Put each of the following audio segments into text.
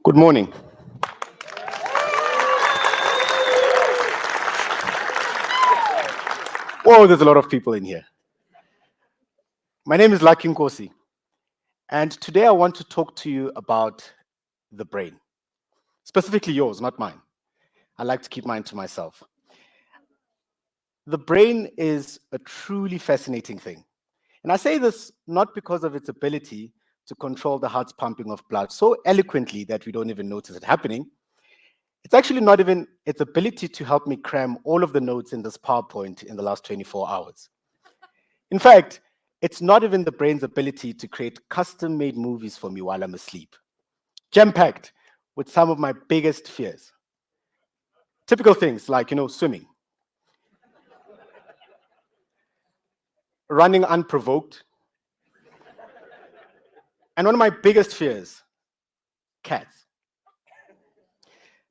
Good morning. Whoa, there's a lot of people in here. My name is Nkosi, and today I want to talk to you about the brain. Specifically yours, not mine. I like to keep mine to myself. The brain is a truly fascinating thing. And I say this not because of its ability to control the heart's pumping of blood so eloquently that we don't even notice it happening. It's actually not even its ability to help me cram all of the notes in this PowerPoint in the last 24 hours. In fact, it's not even the brain's ability to create custom-made movies for me while I'm asleep, jam-packed with some of my biggest fears. Typical things like, swimming, running unprovoked, and one of my biggest fears, cats.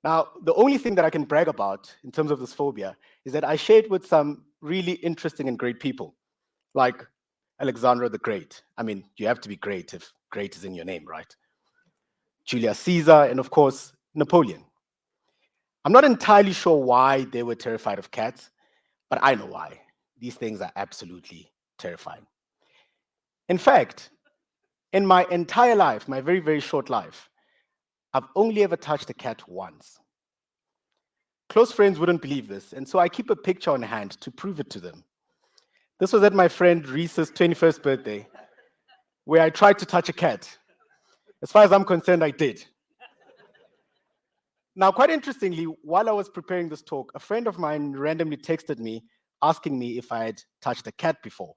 Now, the only thing that I can brag about in terms of this phobia is that I share it with some really interesting and great people, like Alexander the Great. I mean, you have to be great if great is in your name, right? Julius Caesar, and of course, Napoleon. I'm not entirely sure why they were terrified of cats, but I know why. These things are absolutely terrifying. In fact, in my entire life, my very, very short life, I've only ever touched a cat once. Close friends wouldn't believe this, and so I keep a picture on hand to prove it to them. This was at my friend Reese's 21st birthday, where I tried to touch a cat. As far as I'm concerned, I did. Now, quite interestingly, while I was preparing this talk, a friend of mine randomly texted me asking me if I had touched a cat before.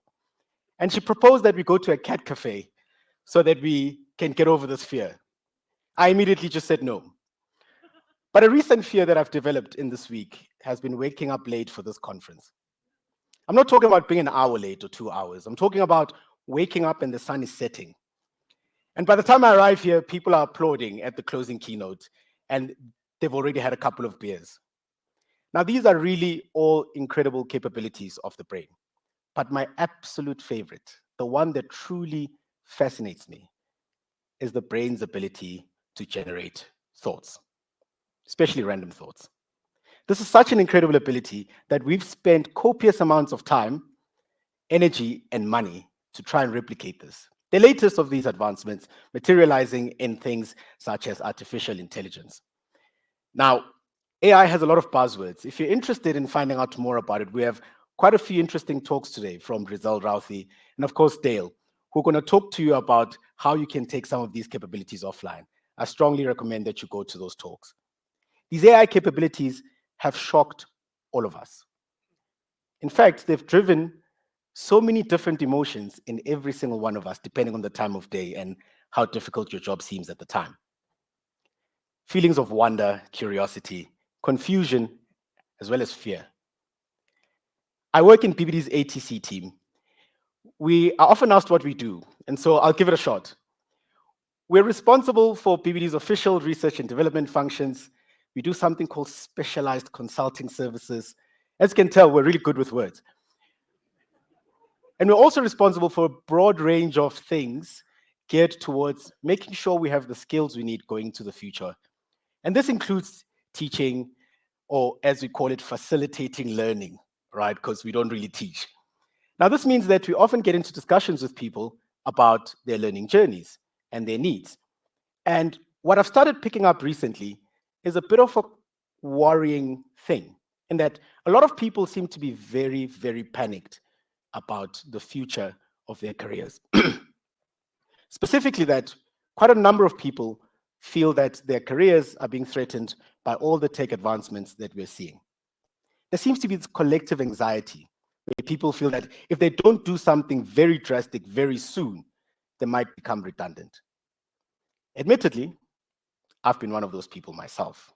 And she proposed that we go to a cat cafe so that we can get over this fear. I immediately just said no. But a recent fear that I've developed in this week has been waking up late for this conference. I'm not talking about being an hour late or 2 hours. I'm talking about waking up and the sun is setting. And by the time I arrive here, people are applauding at the closing keynote, and they've already had a couple of beers. Now, these are really all incredible capabilities of the brain. But my absolute favorite, the one that truly fascinates me, is the brain's ability to generate thoughts, especially random thoughts. This is such an incredible ability that we've spent copious amounts of time, energy, and money to try and replicate this. The latest of these advancements materializing in things such as artificial intelligence. Now, AI has a lot of buzzwords. If you're interested in finding out more about it, we have quite a few interesting talks today from Rizal Routhi and, of course, Dale, who are going to talk to you about how you can take some of these capabilities offline. I strongly recommend that you go to those talks. These AI capabilities have shocked all of us. In fact, they've driven so many different emotions in every single one of us, depending on the time of day and how difficult your job seems at the time. Feelings of wonder, curiosity, confusion, as well as fear. I work in PBD's ATC team. We are often asked what we do, and so I'll give it a shot. We're responsible for PBD's official research and development functions. We do something called specialized consulting services. As you can tell, we're really good with words. And we're also responsible for a broad range of things geared towards making sure we have the skills we need going into the future. And this includes teaching, or as we call it, facilitating learning, right? Because we don't really teach. Now, this means that we often get into discussions with people about their learning journeys and their needs. And what I've started picking up recently is a bit of a worrying thing, in that a lot of people seem to be very, very panicked about the future of their careers. Specifically, that quite a number of people feel that their careers are being threatened by all the tech advancements that we're seeing. There seems to be this collective anxiety where people feel that if they don't do something very drastic very soon, they might become redundant. Admittedly, I've been one of those people myself.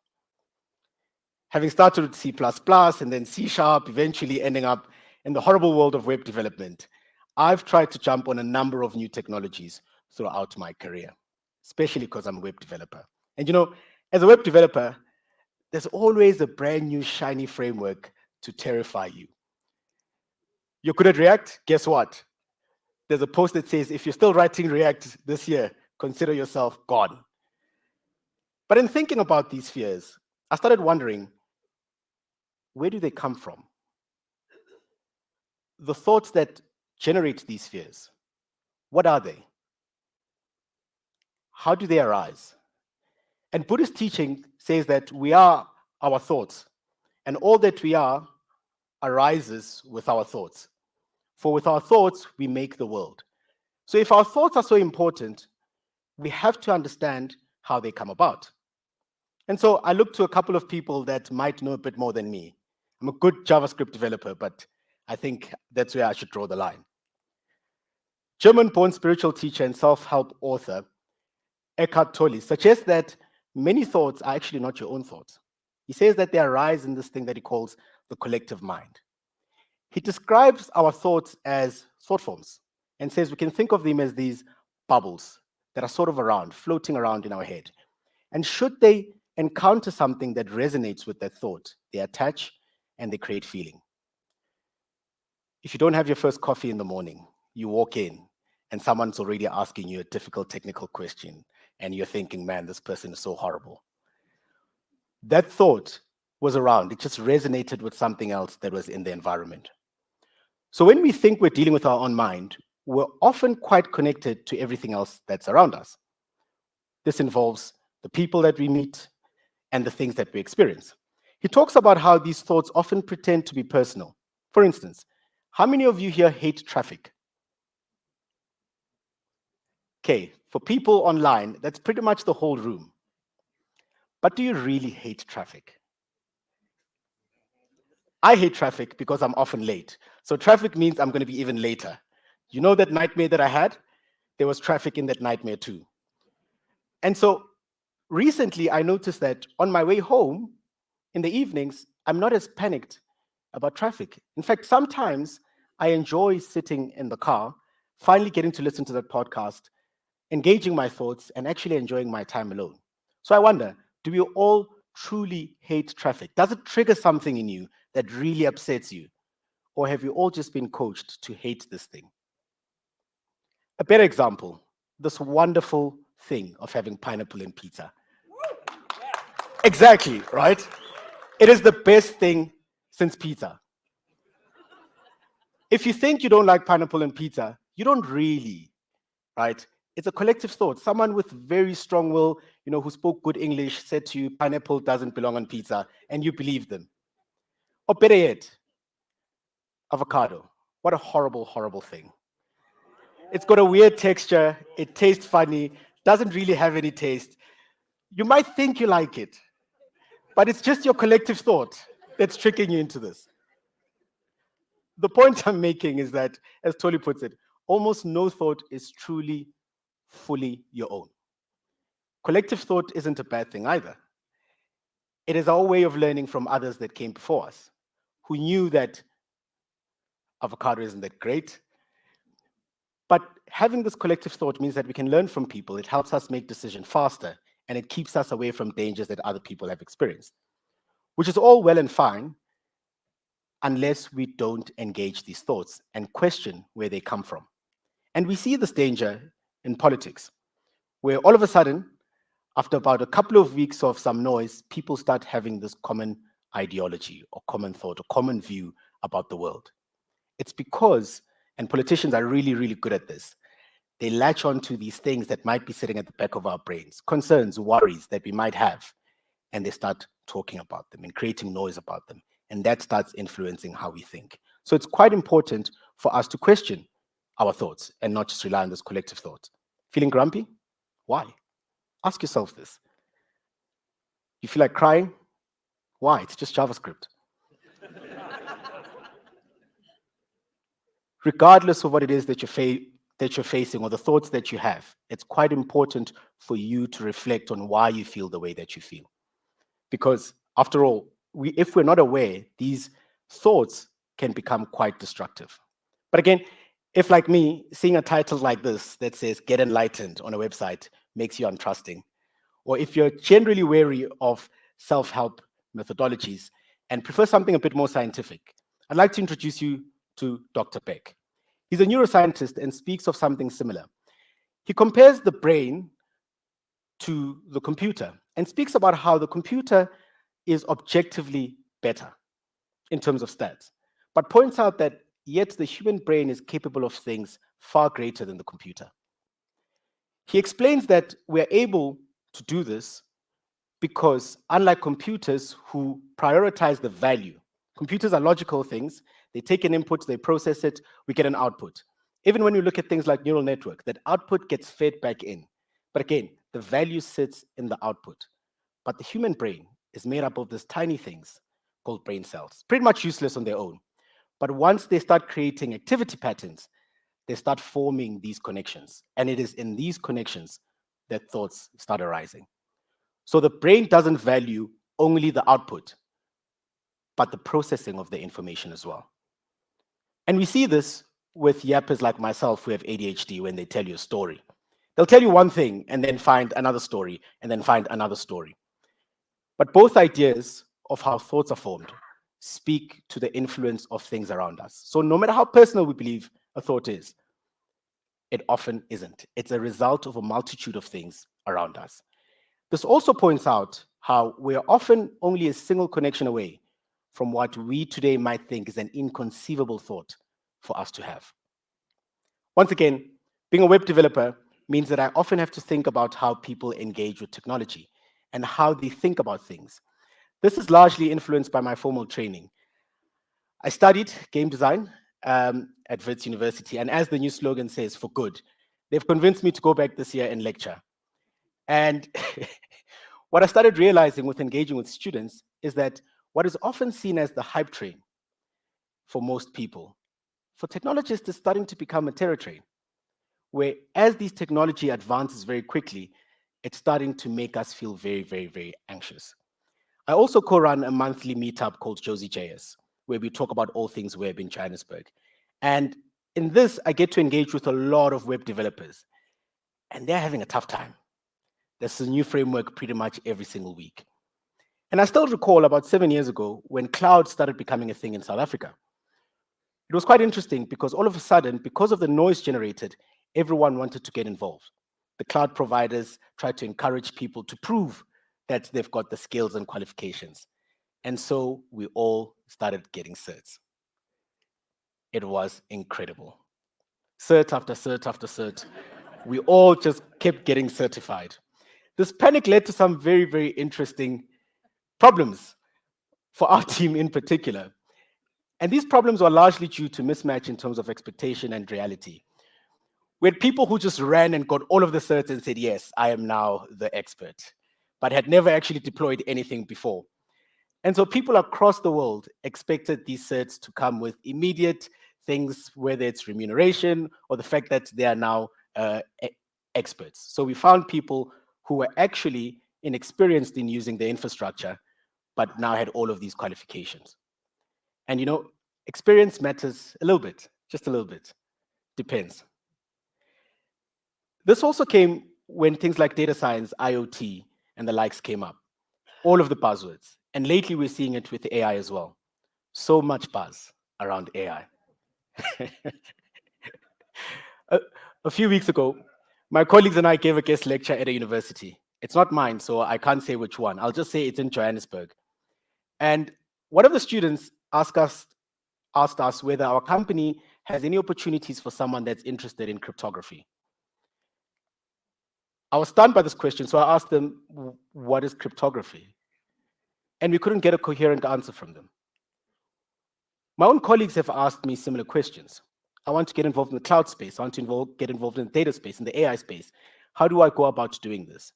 Having started with C++ and then C#, eventually ending up in the horrible world of web development, I've tried to jump on a number of new technologies throughout my career, especially because I'm a web developer. And as a web developer, there's always a brand new shiny framework to terrify you. You're good at React? Guess what? There's a post that says, if you're still writing React this year, consider yourself gone. But in thinking about these fears, I started wondering, where do they come from? The thoughts that generate these fears, what are they? How do they arise? And Buddhist teaching says that we are our thoughts, and all that we are arises with our thoughts. For with our thoughts, we make the world. So if our thoughts are so important, we have to understand how they come about. And so I looked to a couple of people that might know a bit more than me. I'm a good JavaScript developer, but I think that's where I should draw the line. German-born spiritual teacher and self-help author Eckhart Tolle suggests that many thoughts are actually not your own thoughts. He says that they arise in this thing that he calls the collective mind. He describes our thoughts as thought forms and says we can think of them as these bubbles that are sort of around, floating around in our head. And should they encounter something that resonates with that thought, they attach and they create feeling. If you don't have your first coffee in the morning, you walk in and someone's already asking you a difficult technical question and you're thinking, man, this person is so horrible. That thought was around, it just resonated with something else that was in the environment. So when we think we're dealing with our own mind, we're often quite connected to everything else that's around us. This involves the people that we meet and the things that we experience. He talks about how these thoughts often pretend to be personal. For instance, how many of you here hate traffic? Okay, for people online, that's pretty much the whole room. But do you really hate traffic? I hate traffic because I'm often late. So traffic means I'm going to be even later. You know that nightmare that I had? There was traffic in that nightmare too. And so recently I noticed that on my way home in the evenings, I'm not as panicked about traffic. In fact, sometimes I enjoy sitting in the car, finally getting to listen to that podcast, engaging my thoughts, and actually enjoying my time alone. So I wonder, do we all truly hate traffic? Does it trigger something in you that really upsets you? Or have you all just been coached to hate this thing? A better example, this wonderful thing of having pineapple in pizza. Exactly, right? It is the best thing since pizza. If you think you don't like pineapple in pizza, you don't really, right? It's a collective thought. Someone with very strong will, who spoke good English said to you, pineapple doesn't belong on pizza, and you believe them. Or better yet, avocado. What a horrible, horrible thing. It's got a weird texture, it tastes funny, doesn't really have any taste. You might think you like it, but it's just your collective thought that's tricking you into this. The point I'm making is that, as Toli puts it, almost no thought is truly, fully your own. Collective thought isn't a bad thing either. It is our way of learning from others that came before us, who knew that avocado isn't that great. But having this collective thought means that we can learn from people. It helps us make decisions faster, and it keeps us away from dangers that other people have experienced, which is all well and fine unless we don't engage these thoughts and question where they come from. And we see this danger in politics, where all of a sudden, after about a couple of weeks of some noise, people start having this common ideology or common thought or common view about the world. It's because, and politicians are really, really good at this, they latch onto these things that might be sitting at the back of our brains, concerns, worries that we might have, and they start talking about them and creating noise about them. And that starts influencing how we think. So it's quite important for us to question our thoughts and not just rely on this collective thought. Feeling grumpy? Why? Ask yourself this. You feel like crying? Why? It's just JavaScript. Regardless of what it is that you're facing or the thoughts that you have, it's quite important for you to reflect on why you feel the way that you feel. Because after all, if we're not aware, these thoughts can become quite destructive. But again, if like me, seeing a title like this that says "Get Enlightened" on a website makes you untrusting, or if you're generally wary of self-help methodologies and prefer something a bit more scientific, I'd like to introduce you to Dr. Beck. He's a neuroscientist and speaks of something similar. He compares the brain to the computer and speaks about how the computer is objectively better in terms of stats, but points out that yet the human brain is capable of things far greater than the computer. He explains that we're able to do this because, unlike computers who prioritize the value, computers are logical things. They take an input, they process it, we get an output. Even when you look at things like neural network, that output gets fed back in. But again, the value sits in the output. But the human brain is made up of these tiny things called brain cells, pretty much useless on their own. But once they start creating activity patterns, they start forming these connections. And it is in these connections that thoughts start arising. So the brain doesn't value only the output, but the processing of the information as well. And we see this with yappers like myself who have ADHD when they tell you a story. They'll tell you one thing and then find another story and then find another story. But both ideas of how thoughts are formed speak to the influence of things around us. So no matter how personal we believe a thought is, it often isn't. It's a result of a multitude of things around us. This also points out how we are often only a single connection away from what we today might think is an inconceivable thought for us to have. Once again, being a web developer means that I often have to think about how people engage with technology and how they think about things. This is largely influenced by my formal training. I studied game design at Wits University, and as the new slogan says, for good. They've convinced me to go back this year and lecture. And what I started realizing with engaging with students is that what is often seen as the hype train for most people, for technologists, is starting to become a terror train, where as these technology advances very quickly, it's starting to make us feel very, very, very anxious. I also co-run a monthly meetup called Josie JS, where we talk about all things web in Johannesburg. And in this, I get to engage with a lot of web developers, and they're having a tough time. There's a new framework pretty much every single week. And I still recall about 7 years ago when cloud started becoming a thing in South Africa. It was quite interesting because all of a sudden, because of the noise generated, everyone wanted to get involved. The cloud providers tried to encourage people to prove that they've got the skills and qualifications. And so we all started getting certs. It was incredible. Cert after cert after cert. We all just kept getting certified. This panic led to some very, very interesting problems for our team in particular. And these problems were largely due to mismatch in terms of expectation and reality. We had people who just ran and got all of the certs and said, yes, I am now the expert, but had never actually deployed anything before. And so people across the world expected these certs to come with immediate things, whether it's remuneration or the fact that they are now experts. So we found people who were actually inexperienced in using the infrastructure, but now had all of these qualifications. And experience matters a little bit, just a little bit, depends. This also came when things like data science, IoT, and the likes came up. All of the buzzwords. And lately we're seeing it with AI as well. So much buzz around AI. a few weeks ago, my colleagues and I gave a guest lecture at a university. It's not mine, so I can't say which one. I'll just say it's in Johannesburg. And one of the students asked us whether our company has any opportunities for someone that's interested in cryptography. I was stunned by this question, so I asked them, what is cryptography? And we couldn't get a coherent answer from them. My own colleagues have asked me similar questions. I want to get involved in the cloud space. I want to get involved in the data space, in the AI space. How do I go about doing this?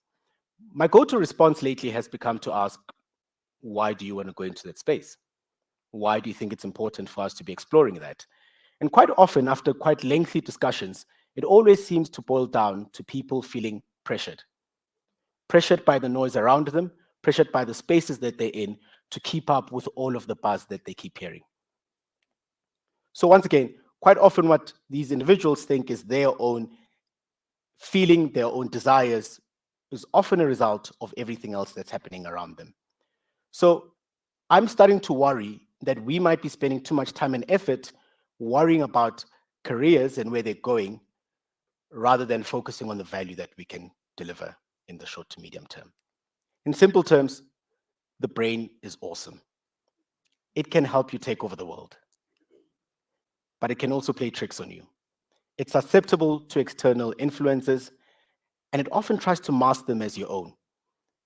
My go-to response lately has become to ask, why do you want to go into that space? Why do you think it's important for us to be exploring that? And quite often, after quite lengthy discussions, it always seems to boil down to people feeling pressured. Pressured by the noise around them, pressured by the spaces that they're in to keep up with all of the buzz that they keep hearing. So once again, quite often what these individuals think is their own feeling, their own desires, is often a result of everything else that's happening around them. So I'm starting to worry that we might be spending too much time and effort worrying about careers and where they're going, rather than focusing on the value that we can deliver in the short to medium term. In simple terms, the brain is awesome. It can help you take over the world, but it can also play tricks on you. It's susceptible to external influences, and it often tries to mask them as your own.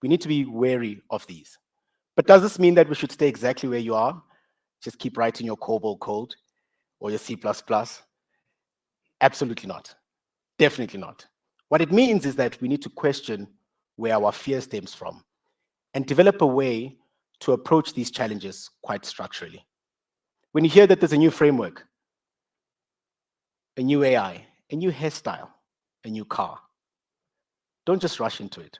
We need to be wary of these. But does this mean that we should stay exactly where you are? Just keep writing your COBOL code or your C++? Absolutely not. Definitely not. What it means is that we need to question where our fear stems from and develop a way to approach these challenges quite structurally. When you hear that there's a new framework, a new AI, a new hairstyle, a new car, don't just rush into it.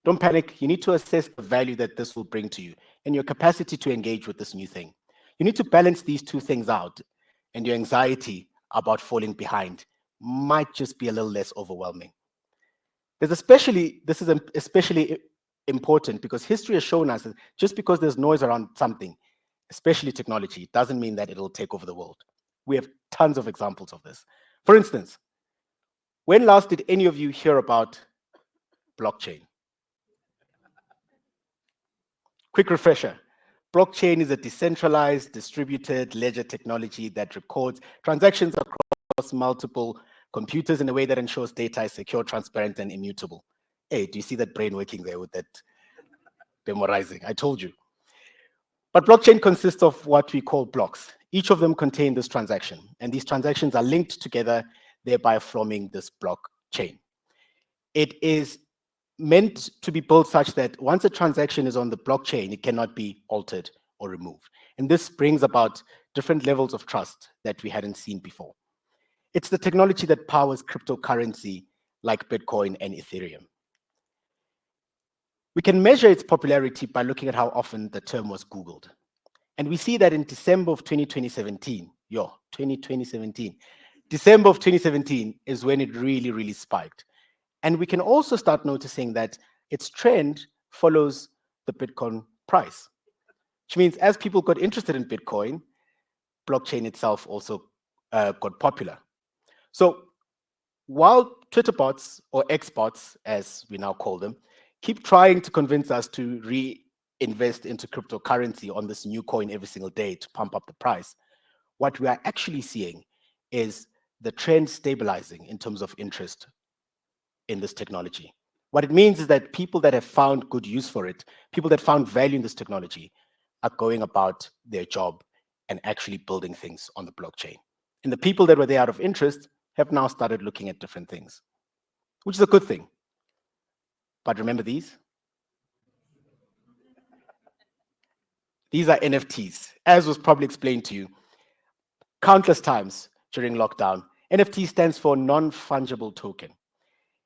Don't panic. You need to assess the value that this will bring to you and your capacity to engage with this new thing. You need to balance these two things out, and your anxiety about falling behind might just be a little less overwhelming. This is especially important because history has shown us that just because there's noise around something, especially technology, doesn't mean that it'll take over the world. We have tons of examples of this. For instance, when last did any of you hear about blockchain? Quick refresher. Blockchain is a decentralized, distributed ledger technology that records transactions across multiple computers in a way that ensures data is secure, transparent, and immutable. Hey, do you see that brain working there with that memorizing? I told you. But blockchain consists of what we call blocks. Each of them contain this transaction, and these transactions are linked together, thereby forming this blockchain. It is meant to be built such that once a transaction is on the blockchain, it cannot be altered or removed. And this brings about different levels of trust that we hadn't seen before. It's the technology that powers cryptocurrency like Bitcoin and Ethereum. We can measure its popularity by looking at how often the term was Googled. And we see that in December of 2017, December of 2017 is when it really, really spiked. And we can also start noticing that its trend follows the Bitcoin price, which means as people got interested in Bitcoin, blockchain itself also got popular. So while Twitter bots, or X bots, as we now call them, keep trying to convince us to reinvest into cryptocurrency on this new coin every single day to pump up the price, what we are actually seeing is the trend stabilizing in terms of interest in this technology. What it means is that people that have found good use for it, people that found value in this technology, are going about their job and actually building things on the blockchain. And the people that were there out of interest have now started looking at different things, which is a good thing. But remember these? These are NFTs, as was probably explained to you countless times during lockdown. NFT stands for non-fungible token.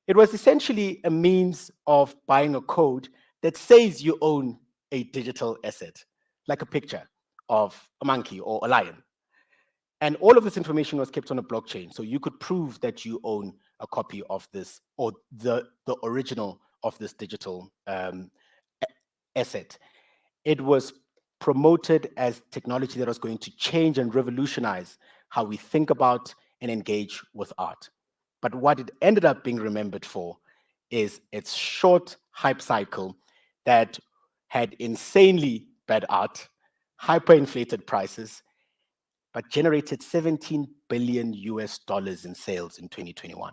It was essentially a means of buying a code that says you own a digital asset, like a picture of a monkey or a lion. And all of this information was kept on a blockchain. So you could prove that you own a copy of this, or the original of this digital asset. It was promoted as technology that was going to change and revolutionize how we think about and engage with art. But what it ended up being remembered for is its short hype cycle that had insanely bad art, hyperinflated prices, but generated 17 billion US dollars in sales in 2021.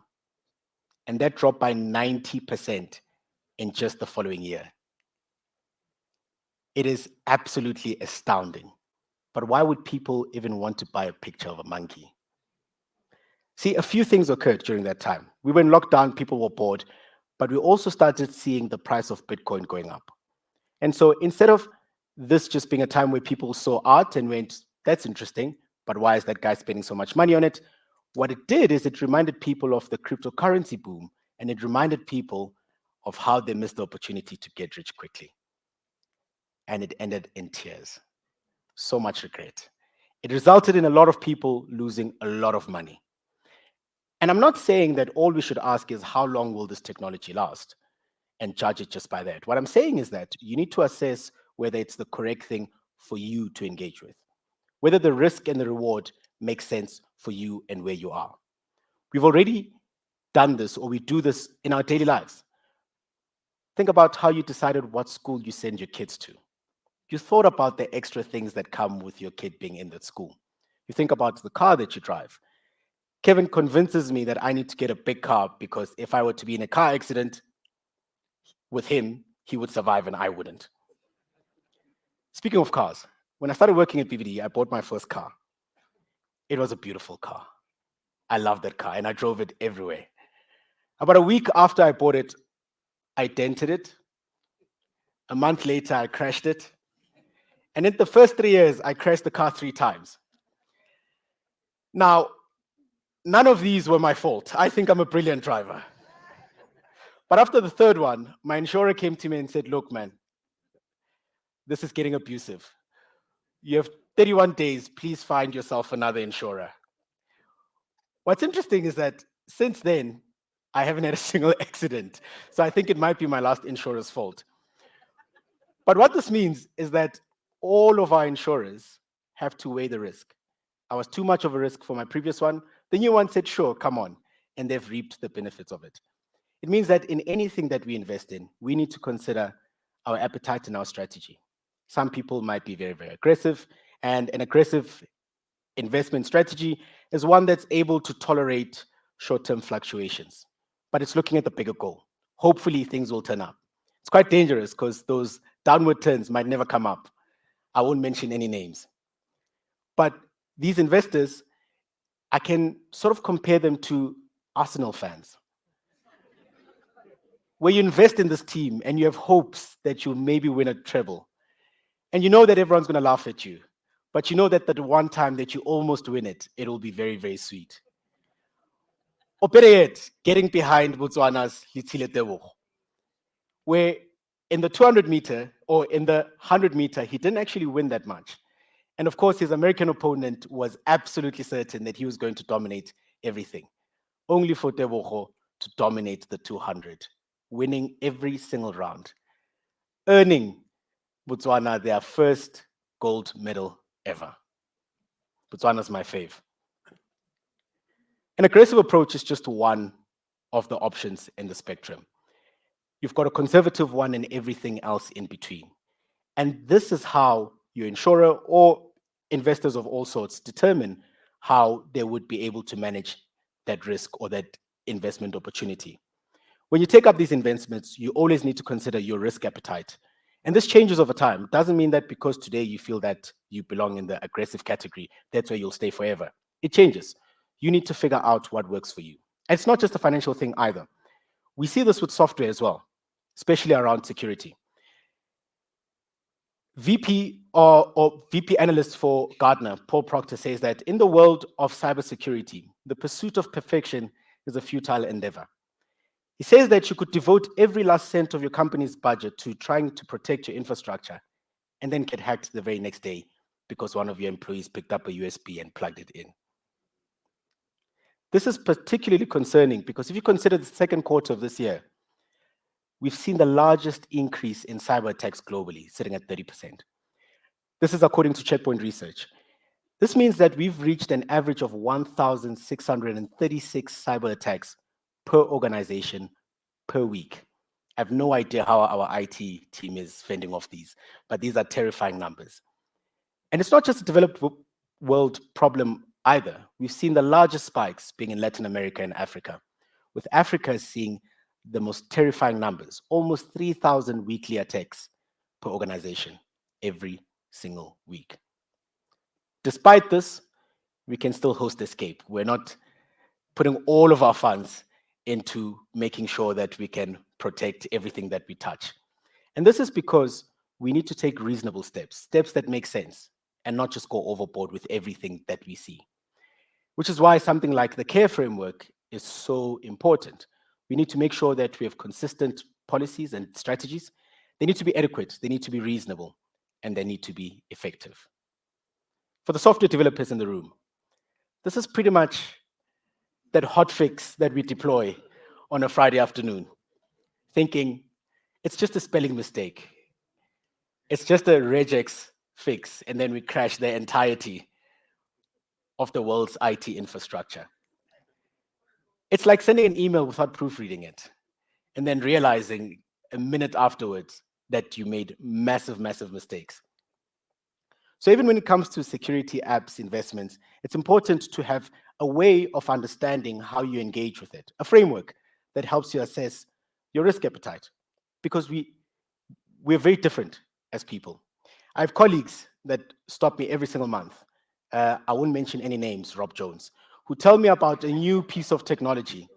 And that dropped by 90% in just the following year. It is absolutely astounding. But why would people even want to buy a picture of a monkey? See, a few things occurred during that time. We were in lockdown, people were bored, but we also started seeing the price of Bitcoin going up. And so instead of this just being a time where people saw art and went, that's interesting, but why is that guy spending so much money on it? What it did is it reminded people of the cryptocurrency boom, and it reminded people of how they missed the opportunity to get rich quickly. And it ended in tears. So much regret. It resulted in a lot of people losing a lot of money. And I'm not saying that all we should ask is how long will this technology last and judge it just by that. What I'm saying is that you need to assess whether it's the correct thing for you to engage with, whether the risk and the reward make sense for you and where you are. We've already done this, or we do this in our daily lives. Think about how you decided what school you send your kids to. You thought about the extra things that come with your kid being in that school. You think about the car that you drive. Kevin convinces me that I need to get a big car because if I were to be in a car accident with him, he would survive and I wouldn't. Speaking of cars, when I started working at BVD, I bought my first car. It was a beautiful car. I loved that car and I drove it everywhere. About a week after I bought it, I dented it. A month later, I crashed it. And in the first 3 years, I crashed the car 3 times. Now, none of these were my fault. I think I'm a brilliant driver. But after the third one, my insurer came to me and said, look, man, this is getting abusive. You have 31 days. Please find yourself another insurer. What's interesting is that since then, I haven't had a single accident. So I think it might be my last insurer's fault. But what this means is that all of our insurers have to weigh the risk. I was too much of a risk for my previous one. The new one said, sure, come on. And they've reaped the benefits of it. It means that in anything that we invest in, we need to consider our appetite and our strategy. Some people might be very, very aggressive, and an aggressive investment strategy is one that's able to tolerate short-term fluctuations, but it's looking at the bigger goal. Hopefully things will turn up. It's quite dangerous because those downward turns might never come up. I won't mention any names. But these investors, I can sort of compare them to Arsenal fans, where you invest in this team and you have hopes that you'll maybe win a treble. And you know that everyone's going to laugh at you. But you know that the one time that you almost win it, it will be very, very sweet. Or better yet, getting behind Botswana's Litsile Tebogo, where in the 200 meter or in the 100 meter, he didn't actually win that much. And of course, his American opponent was absolutely certain that he was going to dominate everything, only for Tebogo to dominate the 200, winning every single round, earning Botswana their first gold medal ever. Botswana's my fave. An aggressive approach is just one of the options in the spectrum. You've got a conservative one and everything else in between. And this is how your insurer or investors of all sorts determine how they would be able to manage that risk or that investment opportunity. When you take up these investments, you always need to consider your risk appetite. And this changes over time. It doesn't mean that because today you feel that you belong in the aggressive category, that's where you'll stay forever. It changes. You need to figure out what works for you. And it's not just a financial thing either. We see this with software as well, especially around security. VP or VP analyst for Gartner, Paul Proctor, says that in the world of cybersecurity, the pursuit of perfection is a futile endeavor. He says that you could devote every last cent of your company's budget to trying to protect your infrastructure and then get hacked the very next day because one of your employees picked up a USB and plugged it in. This is particularly concerning because if you consider the second quarter of this year, we've seen the largest increase in cyber attacks globally, sitting at 30%. This is according to Checkpoint Research. This means that we've reached an average of 1,636 cyber attacks per organization per week. I have no idea how our IT team is fending off these, but these are terrifying numbers. And it's not just a developed world problem either. We've seen the largest spikes being in Latin America and Africa, with Africa seeing the most terrifying numbers, almost 3,000 weekly attacks per organization every single week. Despite this, we can still host Escape. We're not putting all of our funds into making sure that we can protect everything that we touch. And this is because we need to take reasonable steps, steps that make sense, and not just go overboard with everything that we see. Which is why something like the CARE framework is so important. We need to make sure that we have consistent policies and strategies. They need to be adequate, they need to be reasonable, and they need to be effective. For the software developers in the room, this is pretty much that hot fix that we deploy on a Friday afternoon, thinking it's just a spelling mistake. It's just a regex fix, and then we crash the entirety of the world's IT infrastructure. It's like sending an email without proofreading it, and then realizing a minute afterwards that you made massive, massive mistakes. So even when it comes to security apps investments, it's important to have a way of understanding how you engage with it, a framework that helps you assess your risk appetite, because we're very different as people. I have colleagues that stop me every single month. I won't mention any names, Rob Jones, who tell me about a new piece of technology,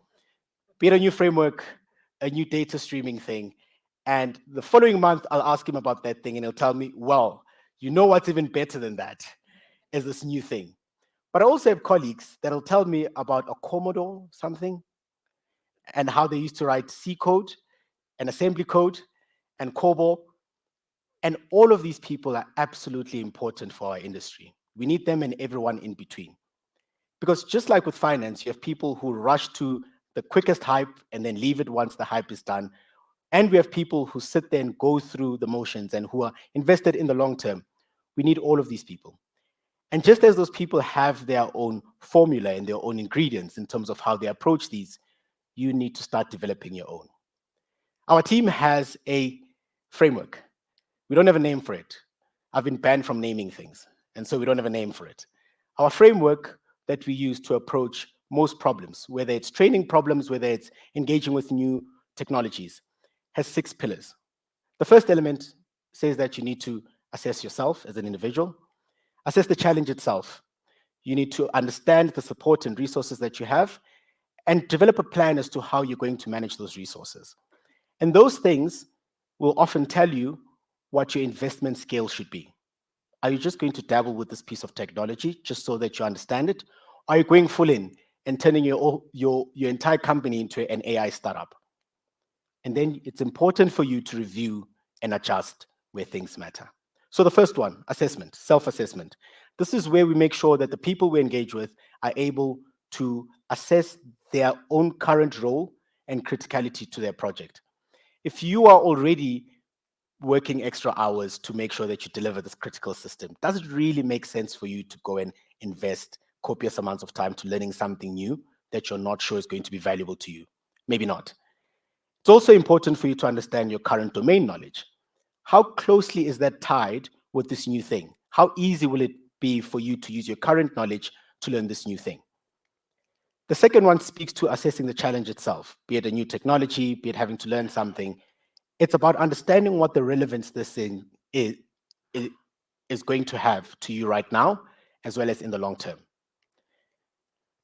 be it a new framework, a new data streaming thing. And the following month, I'll ask him about that thing, and he'll tell me, well, you know what's even better than that is this new thing. But I also have colleagues that'll tell me about a Commodore something and how they used to write C code and assembly code and COBOL. And all of these people are absolutely important for our industry. We need them and everyone in between. Because just like with finance, you have people who rush to the quickest hype and then leave it once the hype is done. And we have people who sit there and go through the motions and who are invested in the long term. We need all of these people. And just as those people have their own formula and their own ingredients in terms of how they approach these, you need to start developing your own. Our team has a framework. We don't have a name for it. I've been banned from naming things, and so we don't have a name for it. Our framework that we use to approach most problems, whether it's training problems, whether it's engaging with new technologies, has 6 pillars. The first element says that you need to assess yourself as an individual, assess the challenge itself. You need to understand the support and resources that you have, and develop a plan as to how you're going to manage those resources. And those things will often tell you what your investment scale should be. Are you just going to dabble with this piece of technology just so that you understand it? Are you going full in and turning your entire company into an AI startup? And then it's important for you to review and adjust where things matter. So the first one, assessment, self-assessment. This is where we make sure that the people we engage with are able to assess their own current role and criticality to their project. If you are already working extra hours to make sure that you deliver this critical system, does it really make sense for you to go and invest copious amounts of time to learning something new that you're not sure is going to be valuable to you? Maybe not. It's also important for you to understand your current domain knowledge. How closely is that tied with this new thing? How easy will it be for you to use your current knowledge to learn this new thing? The second one speaks to assessing the challenge itself, be it a new technology, be it having to learn something. It's about understanding what the relevance this thing is going to have to you right now, as well as in the long term.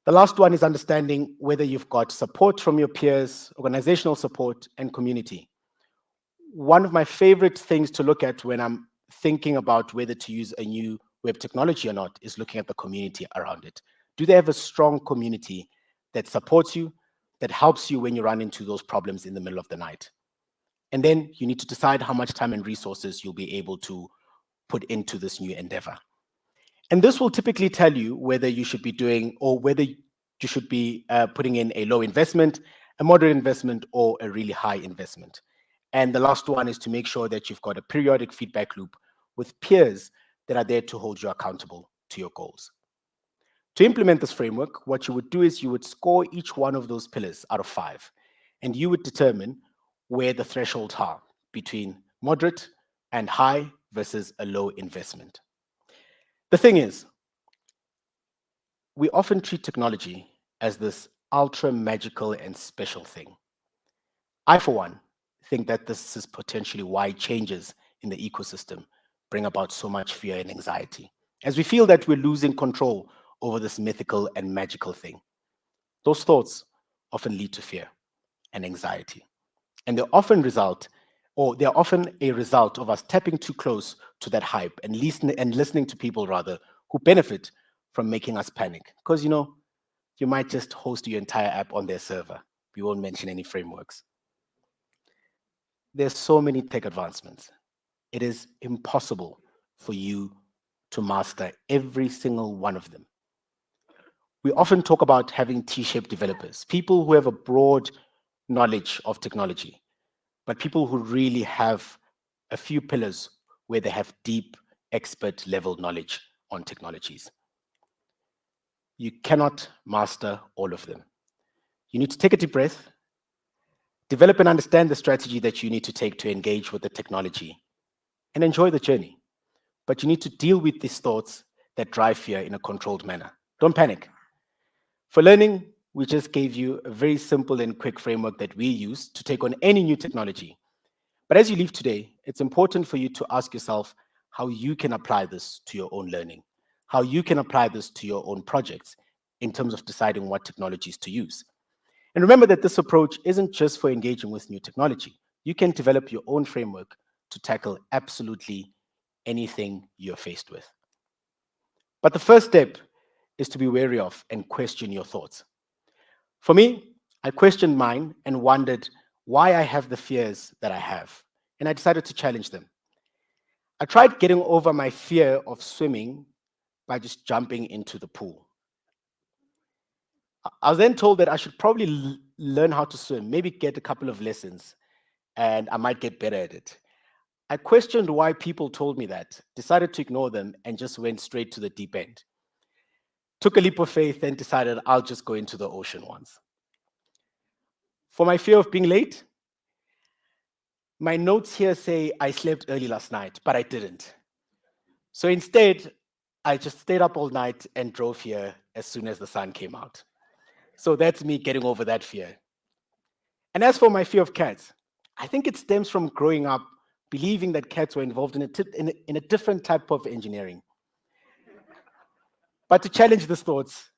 The last one is understanding whether you've got support from your peers, organizational support, and community. One of my favorite things to look at when I'm thinking about whether to use a new web technology or not is looking at the community around it. Do they have a strong community that supports you, that helps you when you run into those problems in the middle of the night? And then you need to decide how much time and resources you'll be able to put into this new endeavor. And this will typically tell you whether you should be doing or whether you should be putting in a low investment, a moderate investment, or a really high investment. And the last one is to make sure that you've got a periodic feedback loop with peers that are there to hold you accountable to your goals. To implement this framework, what you would do is you would score each one of those pillars out of 5, and you would determine where the thresholds are between moderate and high versus a low investment. The thing is, we often treat technology as this ultra magical and special thing. I, for one, think that this is potentially why changes in the ecosystem bring about so much fear and anxiety, as we feel that we're losing control over this mythical and magical thing. Those thoughts often lead to fear and anxiety, and they're often a result of us tapping too close to that hype and listening to people rather who benefit from making us panic. Because you might just host your entire app on their server. We won't mention any frameworks. There's so many tech advancements. It is impossible for you to master every single one of them. We often talk about having T-shaped developers, people who have a broad knowledge of technology, but people who really have a few pillars where they have deep expert level knowledge on technologies. You cannot master all of them. You need to take a deep breath, Develop and understand the strategy that you need to take to engage with the technology and enjoy the journey. But you need to deal with these thoughts that drive fear in a controlled manner. Don't panic. For learning, we just gave you a very simple and quick framework that we use to take on any new technology. But as you leave today, it's important for you to ask yourself how you can apply this to your own learning, how you can apply this to your own projects in terms of deciding what technologies to use. And remember that this approach isn't just for engaging with new technology. You can develop your own framework to tackle absolutely anything you're faced with. But the first step is to be wary of and question your thoughts. For me, I questioned mine and wondered why I have the fears that I have, and I decided to challenge them. I tried getting over my fear of swimming by just jumping into the pool. I was then told that I should probably learn how to swim, maybe get a couple of lessons, and I might get better at it. I questioned why people told me that, decided to ignore them, and just went straight to the deep end. Took a leap of faith and decided I'll just go into the ocean once. For my fear of being late, my notes here say I slept early last night, but I didn't. So instead, I just stayed up all night and drove here as soon as the sun came out. So that's me getting over that fear. And as for my fear of cats, I think it stems from growing up believing that cats were involved in a different type of engineering. But to challenge these thoughts,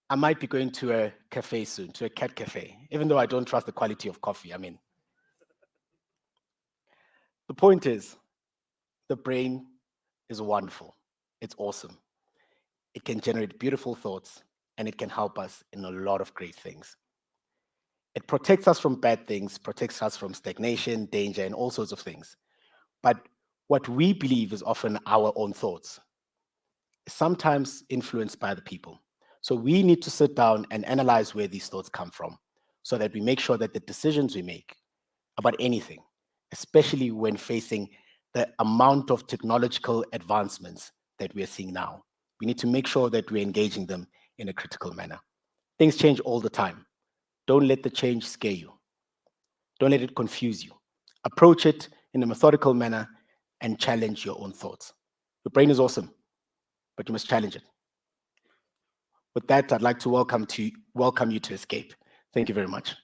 I might be going to a cafe soon, to a cat cafe, even though I don't trust the quality of coffee. The point is, the brain is wonderful. It's awesome. It can generate beautiful thoughts, and it can help us in a lot of great things. It protects us from bad things, protects us from stagnation, danger, and all sorts of things. But what we believe is often our own thoughts, is sometimes influenced by the people. So we need to sit down and analyze where these thoughts come from so that we make sure that the decisions we make about anything, especially when facing the amount of technological advancements that we are seeing now, we need to make sure that we're engaging them in a critical manner. Things change all the time. Don't let the change scare you. Don't let it confuse you. Approach it in a methodical manner and challenge your own thoughts. Your brain is awesome, but you must challenge it. With that, I'd like to welcome you to Escape. Thank you very much.